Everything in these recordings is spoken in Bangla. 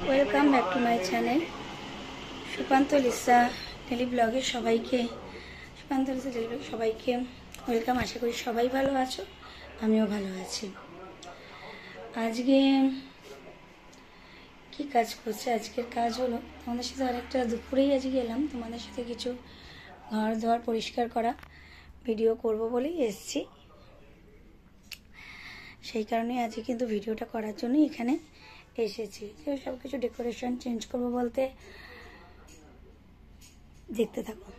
Welcome back to my channel Sukanta Lisa daily ব্লগে সবাইকে ওয়েলকাম। আশা করি সবাই ভালো আছো, আমিও ভালো আছি। আজকে কি কাজ করছে? আজকের কাজ হলো তোমাদের সাথে আরেকটা দুপুরেই আজকে এলাম তোমাদের সাথে কিছু ঘর দোয়ার পরিষ্কার করা ভিডিও করব বলেই এসেছি। সেই কারণে আজকে কিন্তু ভিডিওটা করার জন্যই এখানে এসেছি। সব কিছু ডেকোরেশন চেঞ্জ করবো বলতে দেখতে থাকো,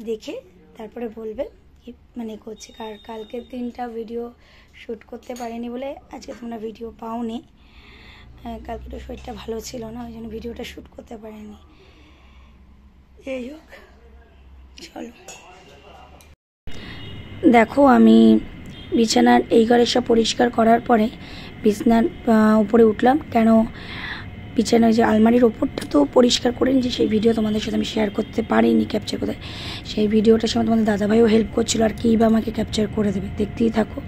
দেখে তারপরে বলবে কি মানে করছে। কালকের দিনটা ভিডিও শ্যুট করতে পারিনি বলে আজকে তোমরা ভিডিও পাওনি। কালকে তো শরীরটা ভালো ছিল না, ওই জন্য ভিডিওটা শ্যুট করতে পারিনি। যাই হোক, চলো দেখো, আমি বিছানার এই ঘরে সব পরিষ্কার করার পরে বিছানার উপরে উঠলাম। কেন বিছানার যে আলমারির ওপরটা তো পরিষ্কার করে নিয়েছি, সেই ভিডিও তোমাদের সাথে আমি শেয়ার করতে পারিনি, ক্যাপচার করতে। সেই ভিডিওটার সময় তোমাদের দাদাভাইও হেল্প করছিল, আর কী বা আমাকে ক্যাপচার করে দেবে, দেখতেই থাকো।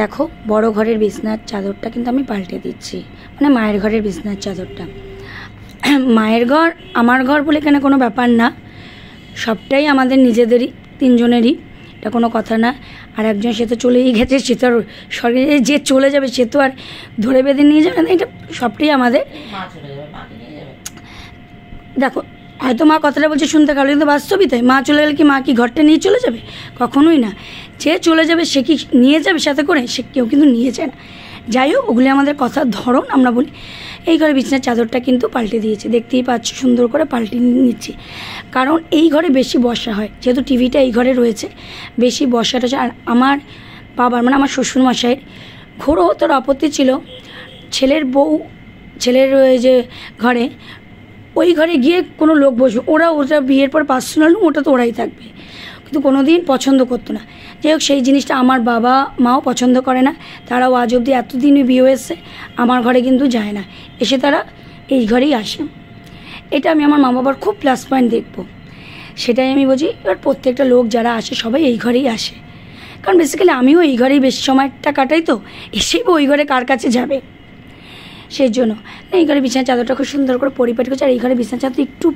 দেখো, বড় ঘরের বিছনার চাদরটা কিন্তু আমি পাল্টে দিচ্ছি, মানে মায়ের ঘরের বিছনার চাদরটা। মায়ের ঘর আমার ঘর বলে এখানে কোনো ব্যাপার না, সবটাই আমাদের নিজেদেরই, তিনজনেরই, এটা কোনো কথা না। আর একজন সে তো চলেই গেছে, সে তো আর শরীরে যে চলে যাবে সে তো আর ধরে বেঁধে নিয়ে যাবে না, এটা সবটাই আমাদের। দেখো, হয়তো মা কথাটা বলছে শুনতে খারাপ, কিন্তু বাস্তবই তাই। মা চলে গেলে কি মা কি ঘরটা নিয়ে চলে যাবে? কখনোই না। যে চলে যাবে সে কি নিয়ে যাবে সাথে করে? সে কেউ কিন্তু নিয়ে যায় না। যাই হোক, ওগুলি আমাদের কথার ধরন, আমরা বলি। এই ঘরে বিছানার চাদরটা কিন্তু পাল্টে দিয়েছি, দেখতেই পাচ্ছ, সুন্দর করে পাল্টে নিচ্ছি। কারণ এই ঘরে বেশি বসা হয়, যেহেতু টিভিটা এই ঘরে রয়েছে, বেশি বসাটা হচ্ছে। আর আমার বাবার মানে আমার শ্বশুরমশাইয়ের ঘোরতর আপত্তি ছিল ছেলের ছেলের ওই যে ঘরে, ওই ঘরে গিয়ে কোনো লোক বসবে, ওটা বিয়ের পর পার্সোনাল রুম, ওটা তো ওরাই থাকবে, কিন্তু কোনো দিন পছন্দ করতো না। যাই হোক, সেই জিনিসটা আমার বাবা মাও পছন্দ করে না। তারাও আজ অবধি এতদিনই বিয়ে হয়েছে আমার ঘরে কিন্তু যায় না, এসে তারা এই ঘরেই আসে। এটা আমি আমার মা বাবার খুব প্লাস পয়েন্ট দেখব, সেটাই আমি বলছি। এবার প্রত্যেকটা লোক যারা আসে সবাই এই ঘরেই আসে, কারণ বেসিক্যালি আমিও এই ঘরেই বেশি সময়টা কাটাই, তো এসেই ওই ঘরে কার কাছে যাবে, সেই জন্য। এই ঘরে বিছানার চাদরটা খুব সুন্দর করে পরিপাটি করছে। আর এই ঘরে বিছানার চাদর একটু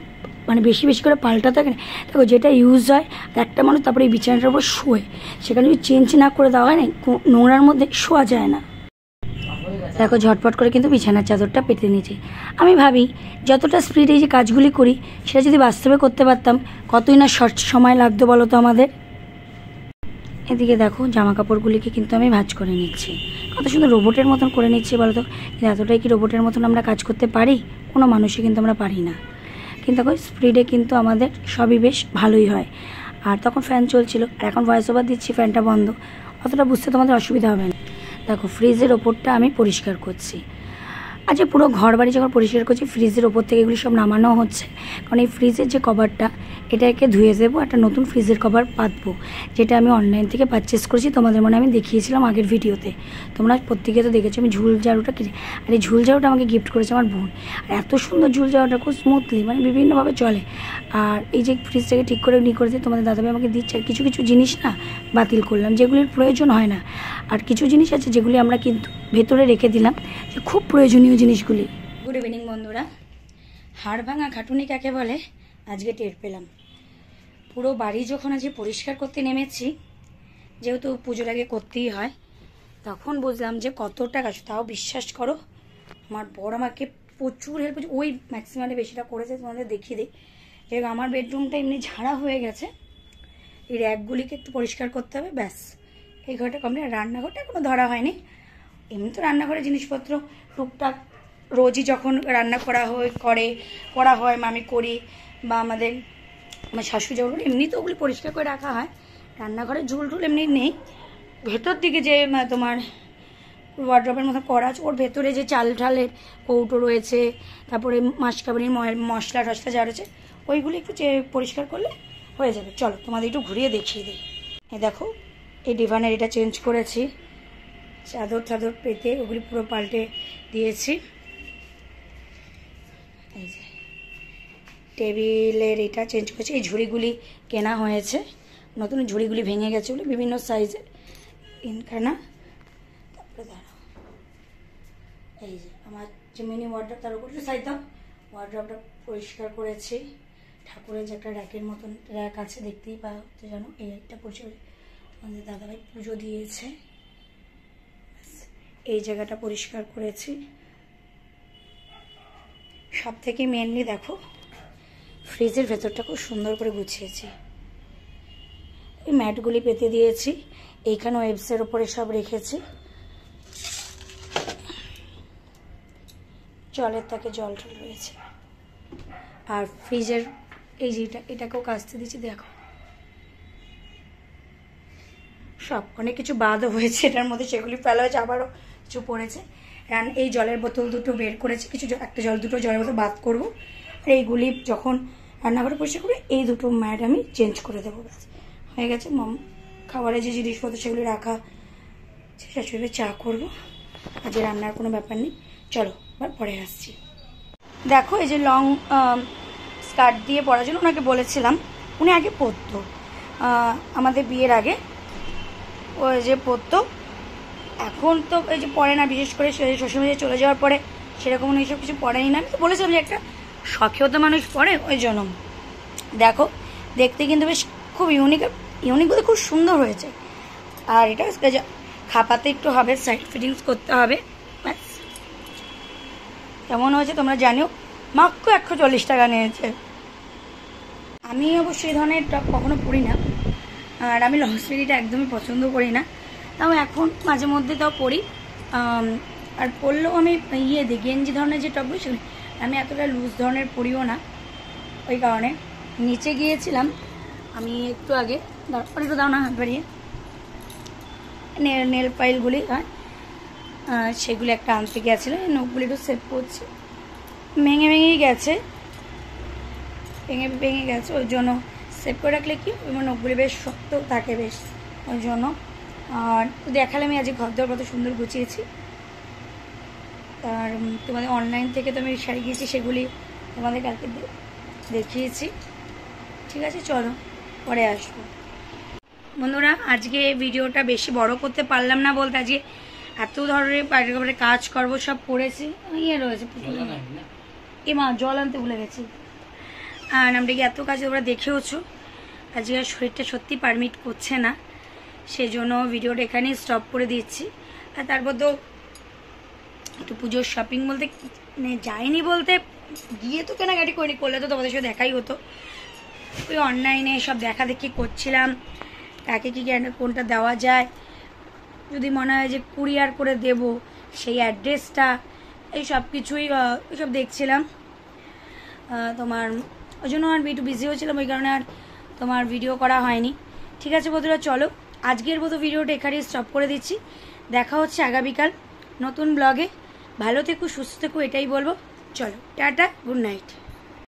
মানে বেশি বেশি করে পাল্টা থাকে না। দেখো, যেটা ইউজ হয় আর একটা মানুষ তারপরে এই বিছানাটার উপর শোয়, সেখানে যদি চেঞ্জ না করে দেওয়া হয় না, নোংরার মধ্যে শোয়া যায় না। দেখো, ঝটপট করে কিন্তু বিছানার চাদরটা পেতে নিয়েছি। আমি ভাবি যতটা স্পিডে এই যে কাজগুলি করি, সেটা যদি বাস্তবে করতে পারতাম কতই না শর্ট সময় লাগতো বলো তো আমাদের। এদিকে দেখো, জামা কাপড়গুলিকে কিন্তু আমি ভাঁজ করে নিচ্ছি, কত সুন্দর রোবটের মতন করে নিচ্ছি বলো তো। এতটাই কি রোবটের মতন আমরা কাজ করতে পারি? কোনো মানুষই কিন্তু আমরা পারি না। কিন্তু দেখো, স্পিডে কিন্তু আমাদের সবই বেশ ভালোই হয়। আর তখন ফ্যান চলছিল, আর এখন ভয়েস ওভার দিচ্ছি, ফ্যানটা বন্ধ, অতটা বুঝতে তোমাদের অসুবিধা হবে না। দেখো, ফ্রিজের ওপরটা আমি পরিষ্কার করছি। আচ্ছা, পুরো ঘর বাড়ি যখন পরিষ্কার করছি, ফ্রিজের ওপর থেকে এগুলি সব নামানো হচ্ছে, কারণ এই ফ্রিজের যে কভারটা, এটাকে ধুয়ে দেবো, একটা নতুন ফ্রিজের কভার পাতবো, যেটা আমি অনলাইন থেকে পারচেস করেছি। তোমাদের মনে আমি দেখিয়েছিলাম আগের ভিডিওতে, তোমরা প্রত্যেকে তো দেখেছো আমি ঝুল ঝাড়ুটা কিনে। আর এই ঝুল ঝাড়ুটা আমাকে গিফট করেছে আমার বোন। আর এত সুন্দর ঝুল ঝাড়ুটা, খুব স্মুথলি মানে বিভিন্নভাবে চলে। আর এই যে ফ্রিজটাকে ঠিক করে করে দিয়ে তোমাদের দাদাভাই আমাকে দিচ্ছে। আর কিছু কিছু জিনিস না বাতিল করলাম, যেগুলির প্রয়োজন হয় না। আর কিছু জিনিস আছে যেগুলি আমরা কিন্তু ভেতরে রেখে দিলাম, যে খুব প্রয়োজনীয় জিনিসগুলি। গুড ইভিনিং বন্ধুরা। হাড় ভাঙা খাটুনি কাকে বলে আজকে টের পেলাম। পুরো বাড়ি যখন আজকে পরিষ্কার করতে নেমেছি, যেহেতু পুজোর আগে করতেই হয়, তখন বুঝলাম যে কতটা কাজ। তাও বিশ্বাস করো, আমার বড় আমাকে প্রচুর হেল্প করছে। ওই ম্যাক্সিমামে বেশিটা করেছে, তোমাদের দেখিয়ে দিই। যেহেতু আমার বেডরুমটা এমনি ঝাড়া হয়ে গেছে, এই র্যাকগুলিকে একটু পরিষ্কার করতে হবে, ব্যাস। এই ঘরটা কমপ্লিট। রান্নাঘরটা এখনো ধরা হয়নি। এমনি তো রান্নাঘরে জিনিসপত্র টুকটাক রোজই যখন রান্না করা হয় আমি করি, বা আমার শাশুড়ি যখন, এমনি তো ওগুলি পরিষ্কার করে রাখা হয়। রান্নাঘরে ঝুল টুল এমনি নেই। ভেতর দিকে যে তোমার ওয়ার্ড্রপের মতো করা আছে, ওর ভেতরে যে চাল ঠালের কৌটো রয়েছে, তারপরে মাসকাবানির মশলা টশলা যা রয়েছে, ওইগুলি একটু পরিষ্কার করলে হয়ে যাবে। চলো তোমাদের একটু ঘুরিয়ে দেখিয়ে দিই। এই দেখো, এই ডিভানের এটা চেঞ্জ করেছি, চাদর পেতে ওগুলি পুরো পাল্টে দিয়েছি। এই যে টেবিলের এটা চেঞ্জ করেছি। এই ঝুড়িগুলি কেনা হয়েছে নতুন, ঝুড়িগুলি ভেঙে গেছে বলে বিভিন্ন সাইজের ইনখানা। তারপরে দাঁড়াও, এই যে আমার যে মিনি ওয়ার্ড্রপ, তার উপর সাইড দাও, ওয়ার্ড্রপটা পরিষ্কার করেছি। ঠাকুরের যে একটা র্যাকের মতন র্যাক আছে দেখতেই পাচ্ছ জানো, এই একটা পরিষ্কার, আমাদের দাদাভাই পুজো দিয়েছে, এই জায়গাটা পরিষ্কার করেছি। সব থেকে মেনলি দেখো ফ্রিজের ভেতরটা খুব সুন্দর করে গুছিয়েছি, এই ম্যাটগুলি পেতে দিয়েছি, এইখানে ওয়েবসের ওপরে সব রেখেছি। জলের তাকে জল টল রয়েছে, আর ফ্রিজের এই যেটা এটাকেও কাচতে দিচ্ছি। দেখো সব অনেক কিছু বাদও হয়েছে এটার মধ্যে, সেগুলি ফেলা হয়েছে, আবারও কিছু পড়েছে। এই জলের বোতল দুটো বের করেছি, কিছু একটা দুটো জলের বোতল বাদ করবো, আর এইগুলি যখন রান্নাঘরে পরিষ্কার করে এই দুটো ম্যাট আমি চেঞ্জ করে দেবো। ব্যাস হয়ে গেছে। খাবারের যে জিনিসপত্র সেগুলি রাখা, শাশুড়ি চা করবো, আজকে রান্নার কোনো ব্যাপার নেই। চলো আবার পরে আসছি। দেখো এই যে লং স্কার্ট দিয়ে পরার জন্য ওনাকে বলেছিলাম, উনি আগে পরতো, আমাদের বিয়ের আগে ওই যে পরতো, এখন তো এই যে পরে না, বিশেষ করে শ্বশুরবাড়ি চলে যাওয়ার পরে সেরকম উনি এইসব কিছু পরেনি না। আমি তো বলেছিলাম যে একটা শখেও তো মানুষ পরে, ওই জন্য। দেখো দেখতে কিন্তু বেশ খুব ইউনিক বলতে খুব সুন্দর হয়েছে। আর এটা খাপাতে একটু হবে, সাইড ফিটিংস করতে হবে, ব্যাস। কেমন হয়েছে তোমরা জানিও। মাত্র 140 টাকা নিয়েছে। আমি অবশ্য এই ধরনের টপ কখনো পরি না, আর আমি লং স্লিভটা একদমই পছন্দ করি না, তাও এখন মাঝে মধ্যে তাও পরি। আর পরলেও আমি দিই গেঞ্জি ধরনের যে টপগুলো সেগুলি, আমি এতটা লুজ ধরনের পরিও না। ওই কারণে নিচে গিয়েছিলাম আমি একটু আগে, একটু দাও না হাত বাড়িয়ে, নেল ফাইলগুলি, সেগুলি একটা আনতে গিয়েছিলাম। নখগুলি একটু সেভ করছি, ভেঙেই গেছে, ভেঙে গেছে, ওই জন্য সেভ করে রাখলে কি নখগুলি বেশ শক্ত থাকে বেশ, ওই জন্য। আর দেখালে আমি আজকে ঘর দর কত সুন্দর গুছিয়েছি। আর তোমাদের অনলাইন থেকে তো আমি শাড়ি গিয়েছি, সেগুলি তোমাদের কালকে দেখিয়েছি। ঠিক আছে, চলো পরে আসবো। বন্ধুরা আজকে ভিডিওটা বেশি বড় করতে পারলাম না, বলতে আজকে এত ধরনের বাইরে কাজ করবো, সব করেছি। রয়েছে মা জল আনতে ভুলে গেছি। আর আমরা কি এত কাজ তোমরা দেখেওছো, আজকে শরীরটা সত্যি পারমিট করছে না, সেজন্য ভিডিওটা এখানেই স্টপ করে দিচ্ছি। আর তারপর তো একটু পুজোর শপিং বলতে যাইনি, বলতে গিয়ে তো কেনাকাটি করিনি, করলে তো তোমাদের সাথে দেখাই হতো। ওই অনলাইনে সব দেখা দেখি করছিলাম, কাকে কি কোনটা দেওয়া যায়, যদি মনে হয় যে কুরিয়ার করে দেব সেই অ্যাড্রেসটা, এই সব কিছুই সব দেখছিলাম। তোমার ওই জন্য আর একটু বিজি হয়েছিলাম, ওই কারণে আর তোমার ভিডিও করা হয়নি। ঠিক আছে বন্ধুরা, চলো আজকের মতো ভিডিওটা এখানেই স্টপ করে দিচ্ছি। দেখা হচ্ছে আগামীকাল নতুন ব্লগে। ভালো থেকো, সুস্থ থেকো, এটাই বলবো। চলো টাটা, গুড নাইট।